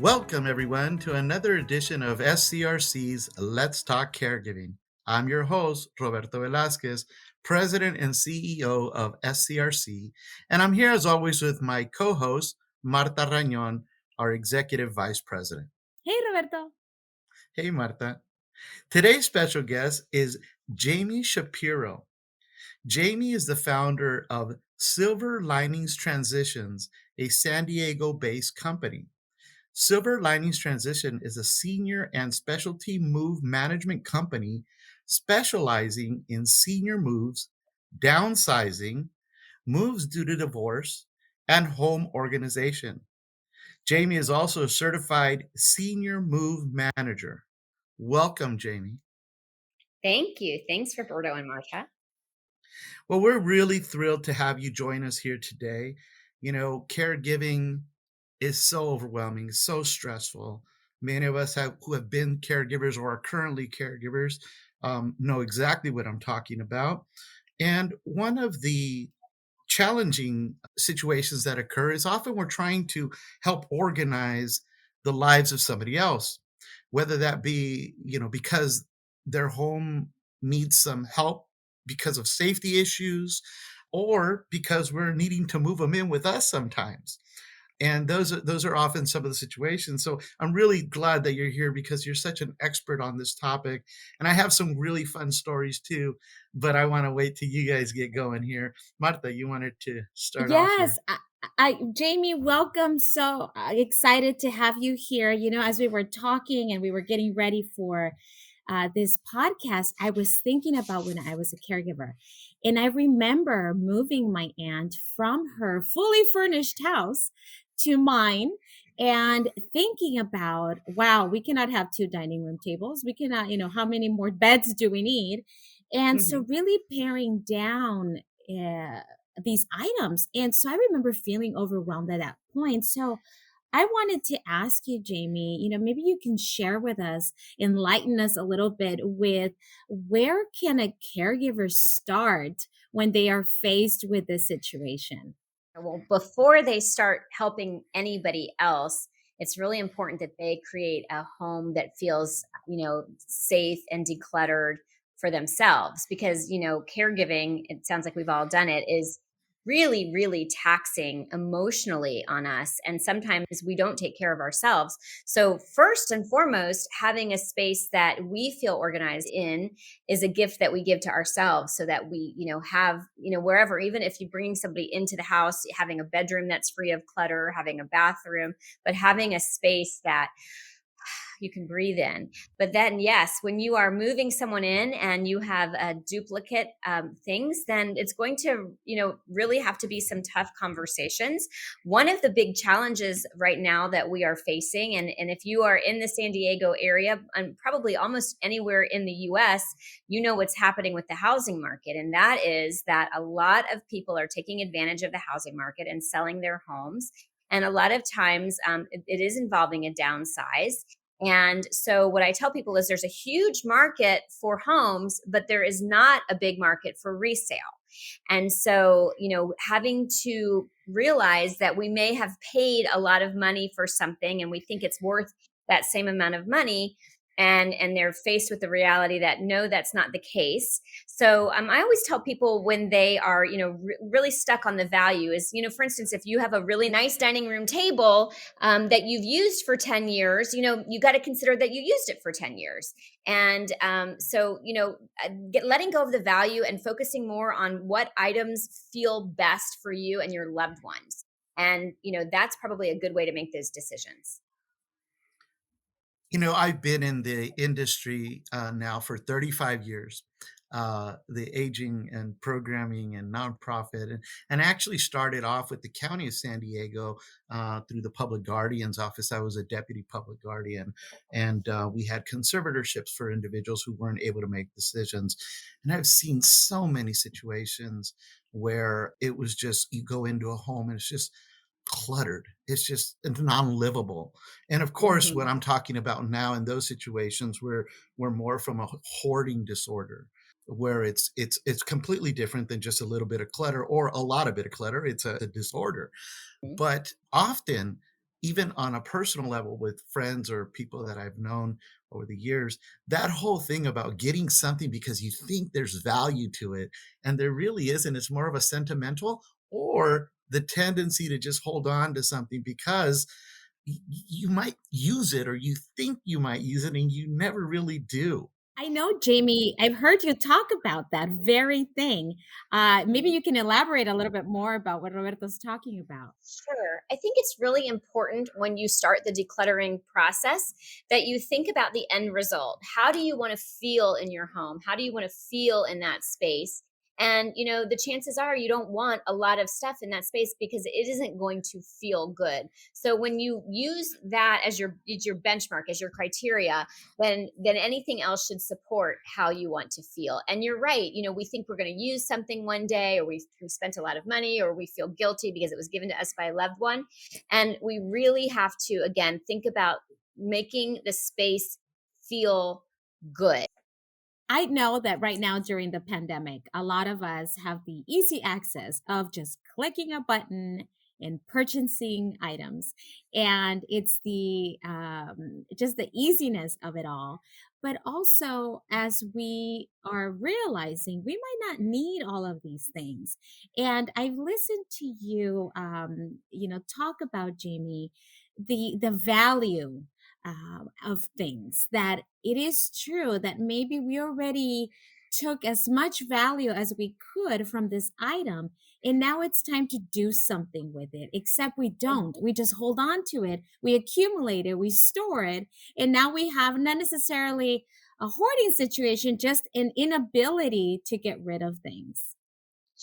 Welcome, everyone, to another edition of SCRC's Let's Talk Caregiving. I'm your host, Roberto Velasquez, President and CEO of SCRC, and I'm here as always with my co host, Marta Rañon, our Executive Vice President. Hey, Roberto. Hey, Marta. Today's special guest is Jami Shapiro. Jami is the founder of Silver Linings Transitions, a San Diego based company. Silver Linings Transition is a senior and specialty move management company specializing in senior moves, downsizing, moves due to divorce, and home organization. Jami is also a certified senior move manager. Welcome, Jami. Thank you. Thanks, Roberto and Martha. Well, we're really thrilled to have you join us here today. Caregiving is so overwhelming, so stressful. Many of us who have been caregivers or are currently caregivers know exactly what I'm talking about. And one of the challenging situations that occur is often we're trying to help organize the lives of somebody else, whether that be, because their home needs some help because of safety issues or because we're needing to move them in with us sometimes. And those are often some of the situations. So I'm really glad that you're here because you're such an expert on this topic. And I have some really fun stories too, but I want to wait till you guys get going here. Martha, you wanted to start off Yes, here. Jamie, welcome. So excited to have you here. As we were talking and we were getting ready for this podcast, I was thinking about when I was a caregiver. And I remember moving my aunt from her fully furnished house to mine and thinking about, wow, we cannot have two dining room tables. We cannot, how many more beds do we need? And so Mhm. really paring down these items. And so I remember feeling overwhelmed at that point. So I wanted to ask you, Jamie, maybe you can share with us, enlighten us a little bit with where can a caregiver start when they are faced with this situation? Well, before they start helping anybody else, it's really important that they create a home that feels, safe and decluttered for themselves because, caregiving, it sounds like we've all done it, is really, really taxing emotionally on us. And sometimes we don't take care of ourselves. So, first and foremost, having a space that we feel organized in is a gift that we give to ourselves so that we, have, wherever, even if you bring somebody into the house, having a bedroom that's free of clutter, having a bathroom, but having a space that you can breathe in. But then, yes, when you are moving someone in and you have duplicate things, then it's going to, really have to be some tough conversations. One of the big challenges right now that we are facing, and if you are in the San Diego area and probably almost anywhere in the US, you know what's happening with the housing market. And that is that a lot of people are taking advantage of the housing market and selling their homes. And a lot of times it is involving a downsize. And so, what I tell people is there's a huge market for homes, but there is not a big market for resale. And so, having to realize that we may have paid a lot of money for something and we think it's worth that same amount of money. And they're faced with the reality that no, that's not the case. So I always tell people when they are, really stuck on the value is, for instance, if you have a really nice dining room table that you've used for 10 years, you got to consider that you used it for 10 years. And letting go of the value and focusing more on what items feel best for you and your loved ones. And, that's probably a good way to make those decisions. I've been in the industry now for 35 years, the aging and programming and nonprofit, and actually started off with the County of San Diego through the Public Guardian's office. I was a deputy public guardian, and we had conservatorships for individuals who weren't able to make decisions. And I've seen so many situations where it was just you go into a home and it's just cluttered. It's non-livable. And of course, what Mhm. I'm talking about now in those situations where we're more from a hoarding disorder, where it's completely different than just a little bit of clutter or a lot of bit of clutter. It's a disorder. But often even on a personal level with friends or people that I've known over the years, that whole thing about getting something because you think there's value to it and there really isn't. It's more of a sentimental or the tendency to just hold on to something because you might use it or you think you might use it and you never really do. I know, Jamie, I've heard you talk about that very thing. Maybe you can elaborate a little bit more about what Roberto's talking about. Sure. I think it's really important when you start the decluttering process that you think about the end result. How do you want to feel in your home? How do you want to feel in that space? And, the chances are you don't want a lot of stuff in that space because it isn't going to feel good. So when you use that as your benchmark, as your criteria, then anything else should support how you want to feel. And you're right, we think we're going to use something one day, or we spent a lot of money, or we feel guilty because it was given to us by a loved one. And we really have to, again, think about making the space feel good. I know that right now during the pandemic, a lot of us have the easy access of just clicking a button and purchasing items. And it's the just the easiness of it all. But also, as we are realizing, we might not need all of these things. And I've listened to you, talk about, Jamie, the value of things, that it is true that maybe we already took as much value as we could from this item, and now it's time to do something with it, except we don't. We just hold on to it, we accumulate it, we store it, and now we have not necessarily a hoarding situation, just an inability to get rid of things.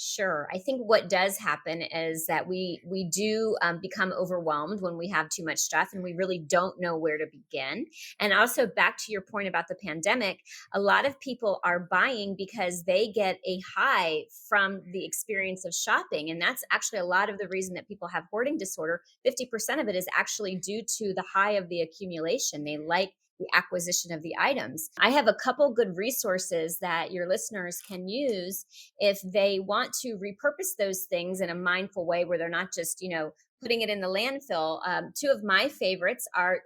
Sure. I think what does happen is that we do become overwhelmed when we have too much stuff, and we really don't know where to begin. And also, back to your point about the pandemic, a lot of people are buying because they get a high from the experience of shopping, and that's actually a lot of the reason that people have hoarding disorder. 50% of it is actually due to the high of the accumulation. They like the acquisition of the items. I have a couple good resources that your listeners can use if they want to repurpose those things in a mindful way where they're not just, putting it in the landfill. Two of my favorites are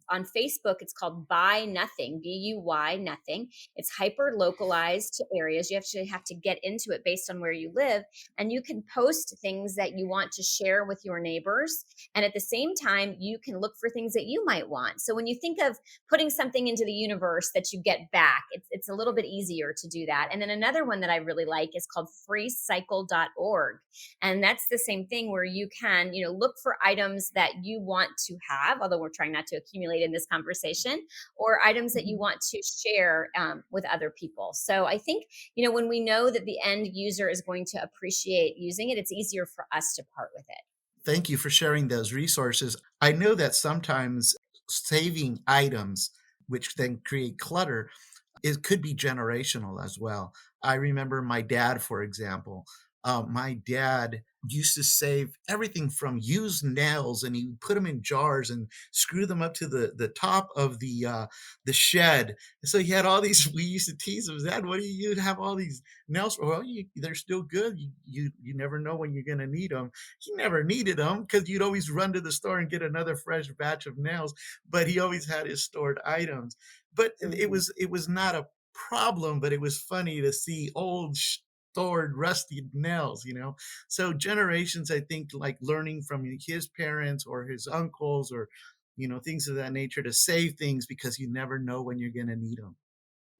on Facebook. It's called Buy Nothing, Buy Nothing. It's hyper localized to areas. You actually have to get into it based on where you live, and you can post things that you want to share with your neighbors. And at the same time, you can look for things that you might want. So when you think of putting something into the universe that you get back, it's a little bit easier to do that. And then another one that I really like is called freecycle.org. And that's the same thing where you can, look for items that you want to have, although we're trying not to accumulate in this conversation, or items that you want to share with other people. So I think, when we know that the end user is going to appreciate using it, it's easier for us to part with it. Thank you for sharing those resources. I know that sometimes saving items, which then create clutter, it could be generational as well. I remember my dad, for example. My dad used to save everything from used nails, and he would put them in jars and screw them up to the top of the shed. So he had all these. We used to tease him, Dad, what do you have all these nails for? Well, they're still good. You never know when you're gonna need them. He never needed them because you'd always run to the store and get another fresh batch of nails. But he always had his stored items. But it was not a problem, but it was funny to see old stored rusty nails. So generations, I think, like learning from his parents or his uncles or things of that nature to save things because you never know when you're going to need them.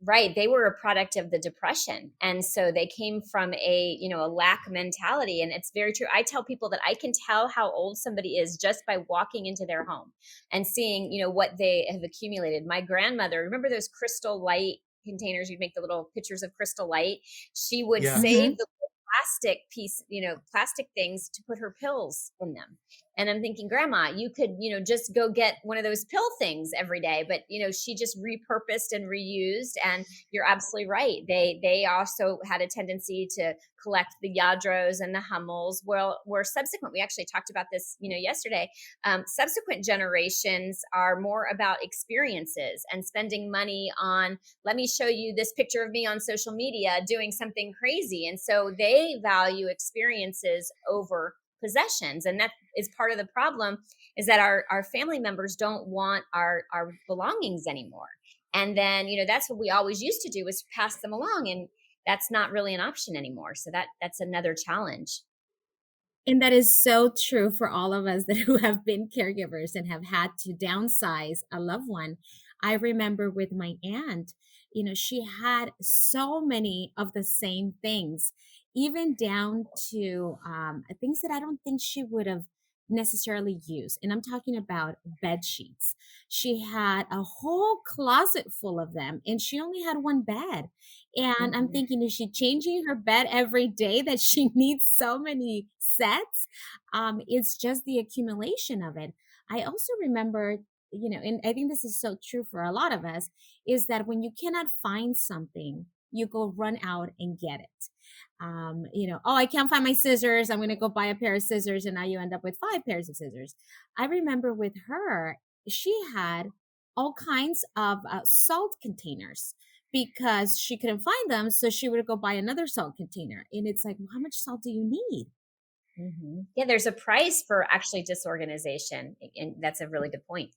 Right, they were a product of the depression, and so they came from a lack mentality. And it's very true. I tell people that I can tell how old somebody is just by walking into their home and seeing, what they have accumulated. My grandmother, remember those Crystal Light containers? You'd make the little pictures of Crystal Light. She would Yeah. save the plastic things to put her pills in them. And I'm thinking, Grandma, you could, just go get one of those pill things every day. But, she just repurposed and reused. And you're absolutely right. They also had a tendency to collect the Yadros and the Hummels. Well, where subsequent, we actually talked about this, yesterday. Subsequent generations are more about experiences and spending money on, let me show you this picture of me on social media doing something crazy. And so they value experiences over possessions. And that is part of the problem, is that our family members don't want our belongings anymore. And then, that's what we always used to do, is pass them along. And that's not really an option anymore. So that's another challenge. And that is so true for all of us that who have been caregivers and have had to downsize a loved one. I remember with my aunt, she had so many of the same things, even down to things that I don't think she would have necessarily used. And I'm talking about bed sheets. She had a whole closet full of them, and she only had one bed. And I'm Mhm. thinking, is she changing her bed every day that she needs so many sets? It's just the accumulation of it. I also remember, and I think this is so true for a lot of us, is that when you cannot find something, you go run out and get it. Oh, I can't find my scissors. I'm going to go buy a pair of scissors. And now you end up with five pairs of scissors. I remember with her, she had all kinds of salt containers because she couldn't find them. So she would go buy another salt container. And it's like, well, how much salt do you need? Yeah, there's a price for actually disorganization, and that's a really good point.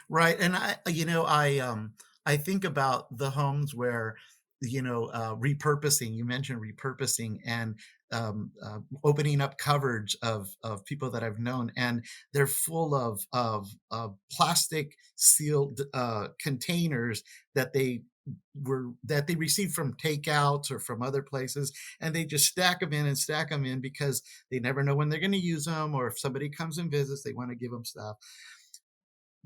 Right, and I think about the homes where, repurposing, you mentioned repurposing and, opening up cupboards of people that I've known, and they're full of plastic sealed, containers that they received from takeouts or from other places, and they just stack them in and stack them in because they never know when they're gonna use them, or if somebody comes and visits, they wanna give them stuff.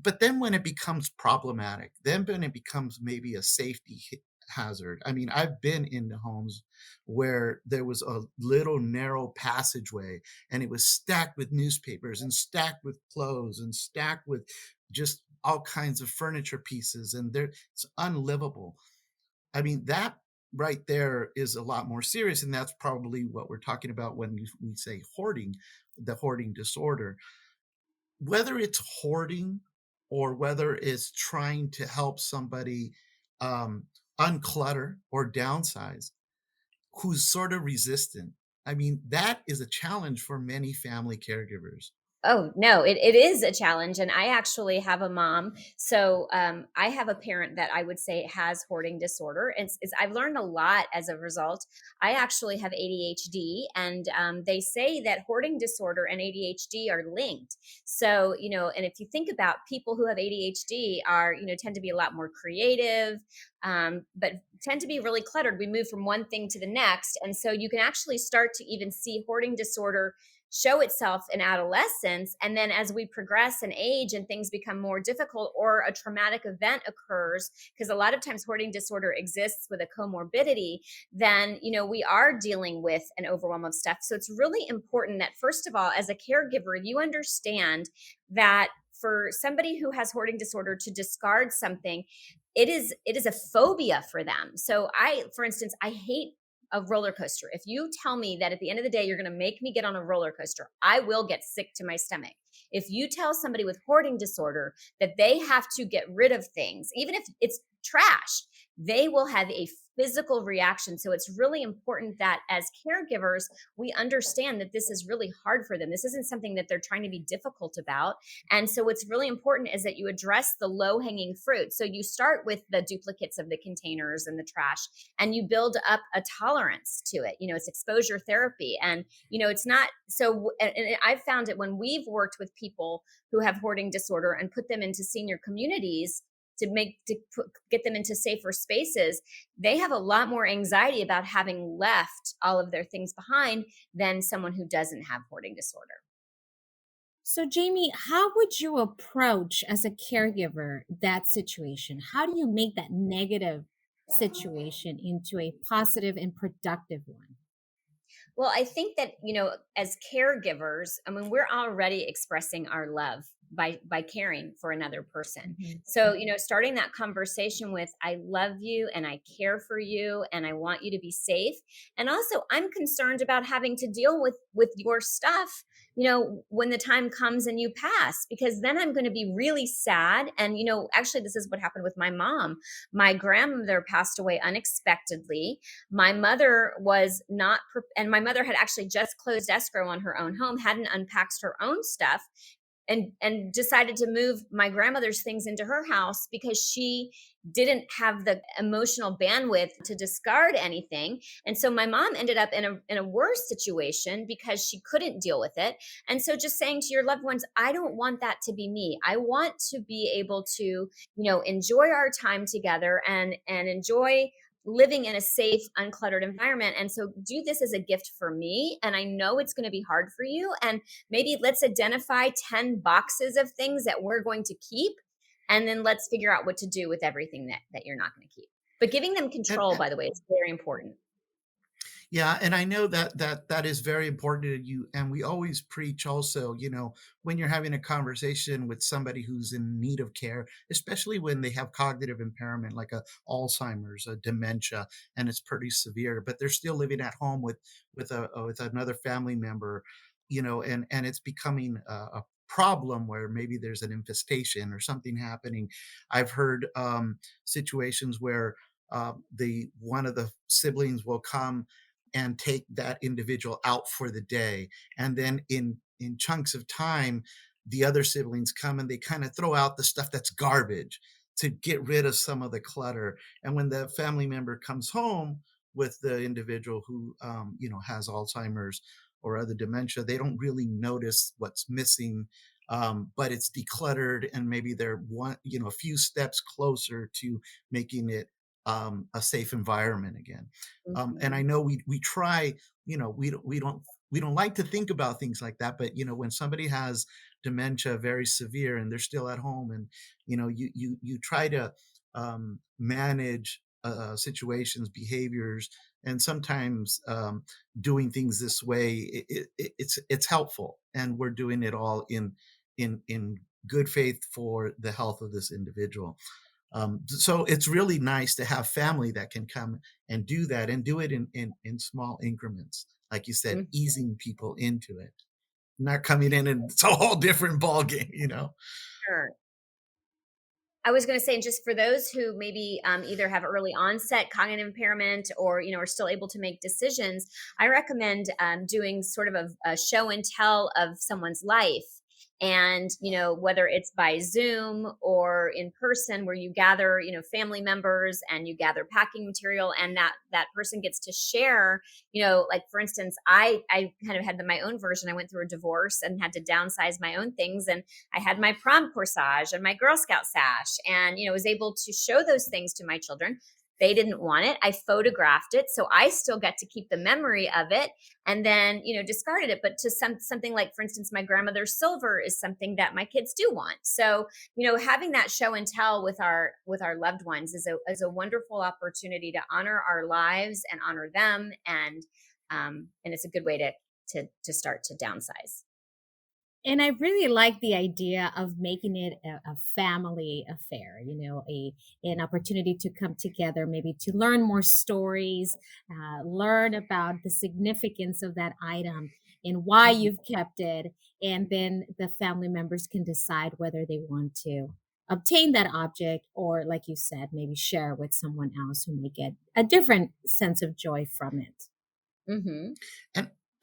But then when it becomes problematic, then when it becomes maybe a safety hazard. I mean, I've been in the homes where there was a little narrow passageway and it was stacked with newspapers and stacked with clothes and stacked with just all kinds of furniture pieces, and it's unlivable. I mean, that right there is a lot more serious, and that's probably what we're talking about when we say hoarding, the hoarding disorder. Whether it's hoarding or whether it's trying to help somebody um, unclutter or downsize who's sort of resistant. I mean, that is a challenge for many family caregivers. Oh, no, it is a challenge. And I actually have a mom. So I have a parent that I would say has hoarding disorder. And I've learned a lot as a result. I actually have ADHD, and they say that hoarding disorder and ADHD are linked. So, and if you think about people who have ADHD are, tend to be a lot more creative, but tend to be really cluttered. We move from one thing to the next. And so you can actually start to even see hoarding disorder show itself in adolescence. And then as we progress and age and things become more difficult, or a traumatic event occurs, because a lot of times hoarding disorder exists with a comorbidity, then, we are dealing with an overwhelm of stuff. So it's really important that, first of all, as a caregiver, you understand that for somebody who has hoarding disorder to discard something, it is a phobia for them. So for instance, I hate a roller coaster. If you tell me that at the end of the day, you're going to make me get on a roller coaster, I will get sick to my stomach. If you tell somebody with hoarding disorder that they have to get rid of things, even if it's trash, they will have a physical reaction. So it's really important that as caregivers, we understand that this is really hard for them. This isn't something that they're trying to be difficult about. And so what's really important is that you address the low hanging fruit. So you start with the duplicates of the containers and the trash, and you build up a tolerance to it. It's exposure therapy. And, it's not so. And I've found it when we've worked with people who have hoarding disorder and put them into senior communities get them into safer spaces, they have a lot more anxiety about having left all of their things behind than someone who doesn't have hoarding disorder. So, Jamie, how would you approach as a caregiver that situation? How do you make that negative situation into a positive and productive one? Well, I think that, as caregivers, I mean, we're already expressing our love by caring for another person. Mhm. So, starting that conversation with, I love you and I care for you and I want you to be safe. And also, I'm concerned about having to deal with your stuff, when the time comes and you pass, because then I'm going to be really sad. And, actually, this is what happened with my mom. My grandmother passed away unexpectedly. My mother was not, and my mother had actually just closed escrow on her own home, hadn't unpacked her own stuff, and decided to move my grandmother's things into her house because she didn't have the emotional bandwidth to discard anything. And so my mom ended up in a worse situation because she couldn't deal with it. And so just saying to your loved ones, I don't want that to be me. I want to be able to, enjoy our time together and enjoy living in a safe, uncluttered environment. And so do this as a gift for me. And I know it's going to be hard for you. And maybe let's identify 10 boxes of things that we're going to keep, and then let's figure out what to do with everything that you're not going to keep. But giving them And, control, by the way, is very important. yeah, and I know that is very important to you, and we always preach also, when you're having a conversation with somebody who's in need of care, especially when they have cognitive impairment like a Alzheimer's, a dementia, and it's pretty severe, but they're still living at home with another family member, and it's becoming a problem where maybe there's an infestation or something happening. I've heard situations where the one of the siblings will come and take that individual out for the day, and then in chunks of time the other siblings come and they kind of throw out the stuff that's garbage to get rid of some of the clutter. And when the family member comes home with the individual who has Alzheimer's or other dementia, they don't really notice what's missing, but it's decluttered, and maybe they're a few steps closer to making it a safe environment again. And I Mhm. know we try, we don't like to think about things like that, but when somebody has dementia very severe and they're still at home, and you try to manage situations, behaviors, and sometimes doing things this way, it's helpful, and we're doing it all in good faith for the health of this individual. So it's really nice to have family that can come and do that, and do it in small increments. Like you said, Mhm. easing people into it, not coming in and it's a whole different ball game. Sure. I was going to say, and just for those who maybe either have early onset cognitive impairment or are still able to make decisions, I recommend doing sort of a show and tell of someone's life. And whether it's by Zoom or in person, where you gather family members and you gather packing material, and that person gets to share. Like for instance, I kind of had my own version. I went through a divorce and had to downsize my own things, and I had my prom corsage and my Girl Scout sash, and was able to show those things to my children. They didn't want it. I photographed it, so I still get to keep the memory of it, and then discarded it. But to something like, for instance, my grandmother's silver is something that my kids do want. So having that show and tell with our loved ones is a wonderful opportunity to honor our lives and honor them, and it's a good way to start to downsize. And I really like the idea of making it a family affair, an opportunity to come together, maybe to learn more stories, learn about the significance of that item and why Mhm. you've kept it. And then the family members can decide whether they want to obtain that object or, like you said, maybe share with someone else who may get a different sense of joy from it. Mhm.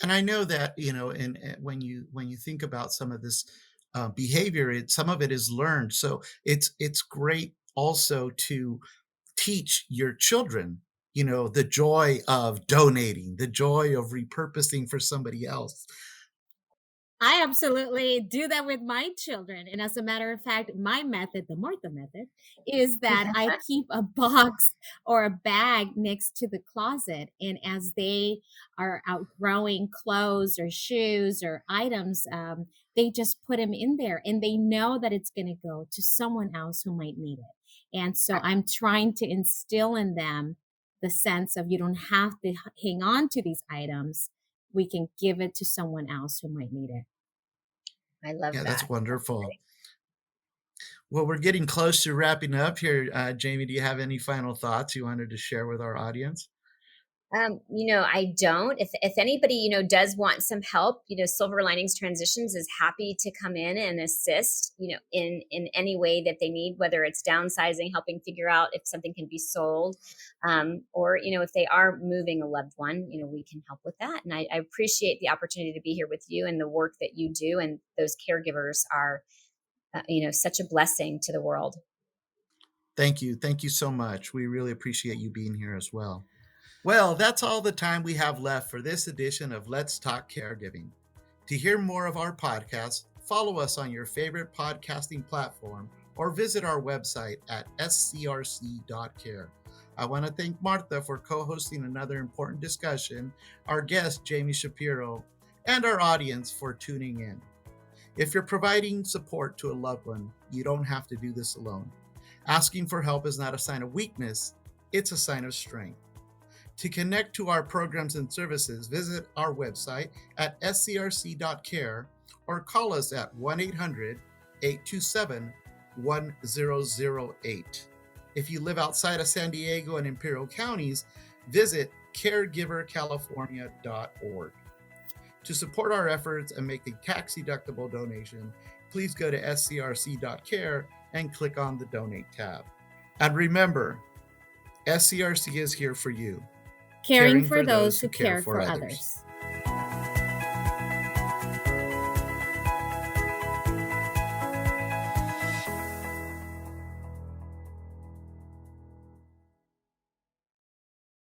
And I know that, and when you think about some of this behavior, some of it is learned. So it's great also to teach your children, the joy of donating, the joy of repurposing for somebody else. I absolutely do that with my children. And as a matter of fact, my method, the Martha method, is that I keep a box or a bag next to the closet. And as they are outgrowing clothes or shoes or items, they just put them in there and they know that it's going to go to someone else who might need it. And so I'm trying to instill in them the sense of you don't have to hang on to these items. We can give it to someone else who might need it. I love Yeah, that's that. wonderful. Well, we're getting close to wrapping up here. Jamie, do you have any final thoughts you wanted to share with our audience? I don't. If anybody, does want some help, Silver Linings Transitions is happy to come in and assist, in any way that they need, whether it's downsizing, helping figure out if something can be sold, or if they are moving a loved one, we can help with that. And I appreciate the opportunity to be here with you and the work that you do, and those caregivers are, such a blessing to the world. Thank you. Thank you so much. We really appreciate you being here as well. Well, that's all the time we have left for this edition of Let's Talk Caregiving. To hear more of our podcast, follow us on your favorite podcasting platform or visit our website at scrc.care. I want to thank Martha for co-hosting another important discussion, our guest, Jami Shapiro, and our audience for tuning in. If you're providing support to a loved one, you don't have to do this alone. Asking for help is not a sign of weakness, it's a sign of strength. To connect to our programs and services, visit our website at scrc.care or call us at 1-800-827-1008. If you live outside of San Diego and Imperial counties, visit caregivercalifornia.org. To support our efforts and make a tax-deductible donation, please go to scrc.care and click on the Donate tab. And remember, SCRC is here for you, Caring for those who care for others.